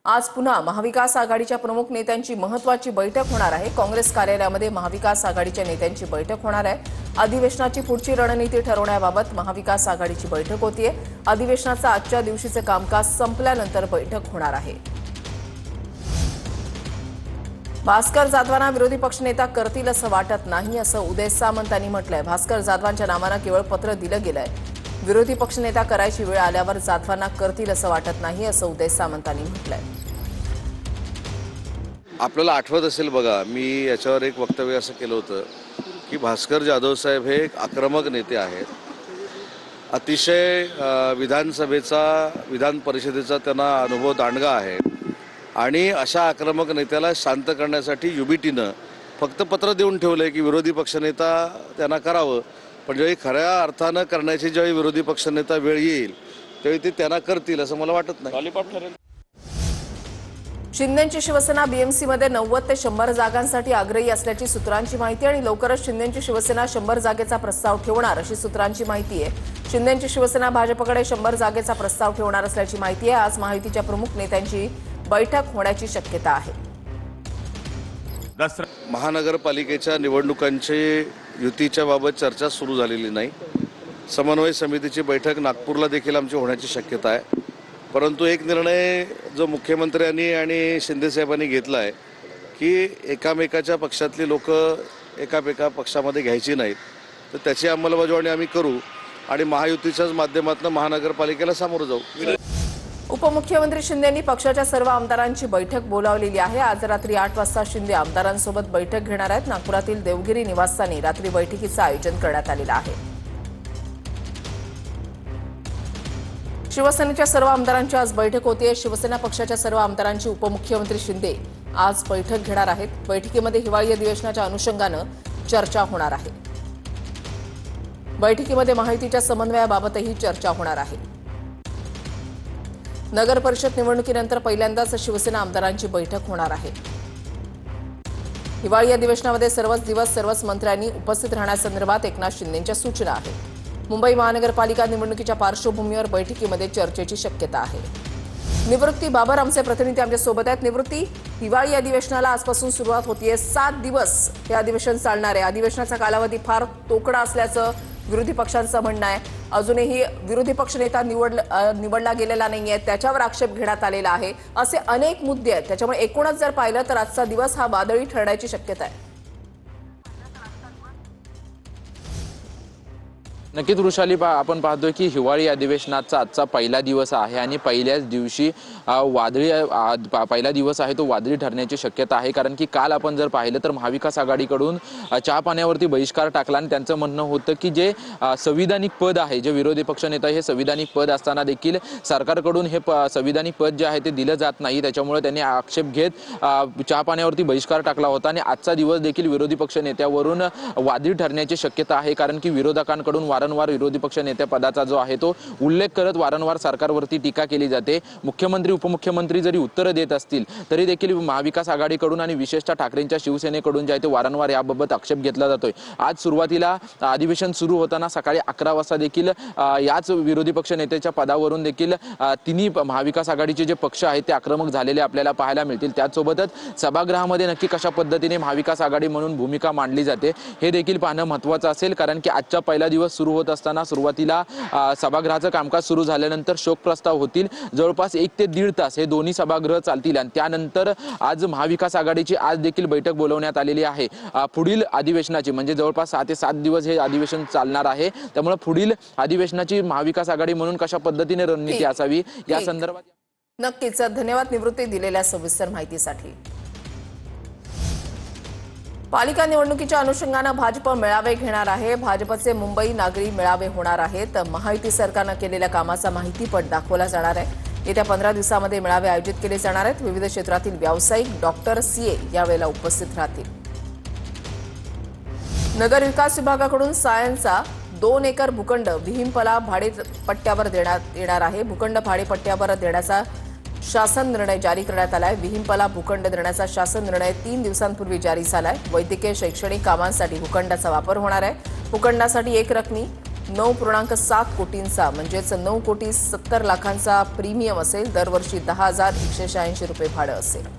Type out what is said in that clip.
आज पुन्हा महाविकास आघाडीच्या प्रमुख नेत्यांची महत्त्वाची बैठक होणार आहे। काँग्रेस कार्यालयामध्ये महाविकास आघाडीच्या नेत्यांची बैठक होणार आहे। अधिवेशनाची पुढची रणनीती ठरवण्याबाबत महाविकास आघाडीची बैठक होतीये। अधिवेशनाचा आजच्या दिवशीचे कामकाज संपल्यानंतर बैठक होणार आहे। भास्कर जाधवांना विरोधी पक्षनेता करतील असं वाटत नाही, असं उदय सामंत यांनी म्हटलंय। भास्कर जाधवांच्या नावानं केवळ पत्र दिलं गेलंय। विरोधी पक्षनेता करायची वेळ आल्यावर जाधवांना करतील असं वाटत नाही, असं उदय सामंत यांनी म्हटलंय। आपल्याला आठवत असेल बघा, मी याच्यावर एक वक्तव्य असं केलं होतं की भास्कर जाधव साहेब हे एक आक्रमक नेते आहेत। अतिशय विधान परिषदेचा त्यांना अनुभव दांडगा आहे आणि अशा आक्रमक नेत्याला शांत करण्यासाठी युबीटीनं फक्त पत्र देऊन ठेवलंय की विरोधी पक्षनेता त्यांना करावं, पण ज्यावेळी खऱ्या अर्थानं करण्याची ज्यावेळी विरोधी पक्षनेता वेळ येईल त्यावेळी ते त्यांना करतील असं मला वाटत नाही। शिंदेची शिवसेना बीएमसीमध्ये 90 ते 100 जागांसाठी आग्रही असल्याची सूत्रांची माहिती आणि लवकरच शिंदेची शिवसेना 100 जागेचा प्रस्ताव ठेवणार अशी सूत्रांची माहिती आहे। शिंदेची शिवसेना भाजपकडे 100 जागेचा प्रस्ताव ठेवणार असल्याची माहिती आहे। आज महायुतीच्या प्रमुख नेत्यांची बैठक होण्याची शक्यता आहे। महानगरपालिकेच्या निवडणुकांची युतीच्या बाबत चर्चा सुरू झालेली नाही। समन्वय समितीची बैठक नागपूरला देखील आमची होण्याची शक्यता आहे, परंतु एक निर्णय जो मुख्यमंत्र्यांनी आणि शिंदे साहेबांनी घेतला आहे की एकामेकाच्या पक्षातली लोक एका पक्षामध्ये घ्यायची नाहीत, तर त्याची अंमलबजावणी आम्ही करू आणि महायुतीच्याच माध्यमातून महानगरपालिकेला सामोरं जाऊ। उपमुख्यमंत्री शिंदेंनी पक्षाच्या सर्व आमदारांची बैठक बोलावलेली आहे। आज रात्री 8 वाजता शिंदे आमदारांसोबत बैठक घेणार आहेत। नागपुरातील देवगिरी निवासस्थानी रात्री बैठकीचं आयोजन करण्यात आलेलं आहे। शिवसेनेच्या सर्व आमदारांची आज बैठक होतीये। शिवसेना पक्षाच्या सर्व आमदारांची उपमुख्यमंत्री शिंदे आज बैठक घेणार आहेत। बैठकीमध्ये हिवाळी अधिवेशनाच्या अनुषंगानं चर्चा होणार आहे। बैठकीमध्ये महायुतीच्या समन्वयाबाबतही चर्चा होणार आहे। नगर परिषद निवडणुकीनंतर पहिल्यांदाच शिवसेना आमदारांची बैठक होणार आहे। हिवाळी अधिवेशनामध्ये सर्वच दिवस सर्वच मंत्र्यांनी उपस्थित राहण्यासंदर्भात एकनाथ शिंदेंच्या सूचना आहेत। मुंबई महानगरपालिका निवडणुकीच्या पार्श्वभूमीवर बैठकीमध्ये चर्चेची शक्यता आहे। निवृत्ती बाबर आमचे प्रतिनिधी आमच्या सोबत आहेत। निवृत्ती, हिवाळी अधिवेशनाला आजपासून सुरुवात होतीये। 7 दिवस हे अधिवेशन चालणार आहे। अधिवेशनाचा कालावधी फार तोकडा असल्याचं विरोधी पक्षांचं म्हणणं आहे। अजूनही विरोधी पक्षनेता निवडला गेलेला नाहीये, त्याच्यावर आक्षेप घेण्यात आलेला आहे। असे अनेक मुद्दे आहेत, त्याच्यामुळे एकूणच जर पाहिलं तर आजचा दिवस हा वादळी ठरण्याची शक्यता आहे। नक्कीच वृषाली, आपण पाहतोय की हिवाळी अधिवेशनाचा आजचा पहिला दिवस आहे आणि पहिल्याच दिवशी पहिला दिवस आहे तो वादळी ठरण्याची शक्यता आहे। कारण की काल आपण जर पाहिलं तर महाविकास आघाडीकडून चहा पाण्यावरती बहिष्कार टाकला आणि त्यांचं म्हणणं होतं की जे संविधानिक पद आहे, जे विरोधी पक्षनेता हे संविधानिक पद असताना देखील सरकारकडून हे संविधानिक पद जे आहे ते दिलं जात नाही, त्याच्यामुळे त्यांनी आक्षेप घेत चहा पाण्यावरती बहिष्कार टाकला होता आणि आजचा दिवस देखील विरोधी पक्ष नेत्यावरून वादळी ठरण्याची शक्यता आहे। कारण की विरोधकांकडून वारंवार विरोधी पक्ष नेत्या पदाचा जो आहे तो उल्लेख करत वारंवार सरकारवरती टीका केली जाते। मुख्यमंत्री उपमुख्यमंत्री जरी उत्तर देत असतील तरी देखील महाविकास आघाडीकडून आणि विशेषतः ठाकरेंच्या शिवसेनेकडून जे आहे ते वारंवार याबाबत आक्षेप घेतला जातोय। आज सुरुवातीला अधिवेशन सुरू होताना सकाळी 11 वाजता देखील याच विरोधी पक्ष नेत्याच्या पदावरून देखील तिन्ही महाविकास आघाडीचे जे पक्ष आहेत ते आक्रमक झालेले आपल्याला पाहायला मिळतील। त्याचसोबतच सभागृहामध्ये नक्की कशा पद्धतीने महाविकास आघाडी म्हणून भूमिका मांडली जाते हे देखील पाहणं महत्त्वाचं असेल। कारण की आजचा पहिला दिवस सुरू होत असताना सुरुवातीला सभागृहाचं कामकाज सुरू झाल्यानंतर शोक प्रस्ताव होतील। जवळपास 1 ते 1.5 तास हे दोन्ही सभागृह चालतील आणि त्यानंतर आज महाविकास आघाडीची आज देखील बैठक बोलवण्यात आलेली आहे। पुढील अधिवेशनाची म्हणजे जवळपास 6 ते 7 दिवस हे अधिवेशन चालणार आहे, त्यामुळे पुढील अधिवेशनाची महाविकास आघाडी म्हणून कशा पद्धतीने रणनीती असावी या संदर्भात नक्कीच धन्यवाद निवृत्ती दिलेल्या सविस्तर माहितीसाठी। पालिका निवडणुकीच्या अनुषंगानं भाजप मेळावे घेणार आहे। भाजपचे मुंबई नागरी मेळावे होणार आहेत। महायुती सरकारनं केलेल्या कामाचा माहितीपट दाखवला जाणार आहे। येत्या 15 दिवसांमध्ये मेळावे आयोजित केले जाणार आहेत। विविध क्षेत्रातील व्यावसायिक, डॉक्टर, सीए यावेळेला उपस्थित राहतील। नगर विकास विभागाकडून सायनचा 2 एकर भूखंड विहिंपला भाडेपट्ट्यावर देण्यात येणार आहे। भूखंड भाडेपट्ट्यावर देण्याचा शासन निर्णय जारी करण्यात आलाय। विहिंपला भूखंड देण्याचा शासन निर्णय 3 दिवसांपूर्वी जारी झालाय। वैद्यकीय शैक्षणिक कामांसाठी भूखंडाचा वापर होणार आहे। भूखंडासाठी 1 रकमी 9.7 कोटींचा म्हणजेच 9,70,00,000चा प्रीमियम असेल. दरवर्षी 10,186 रुपये भाडं असेल.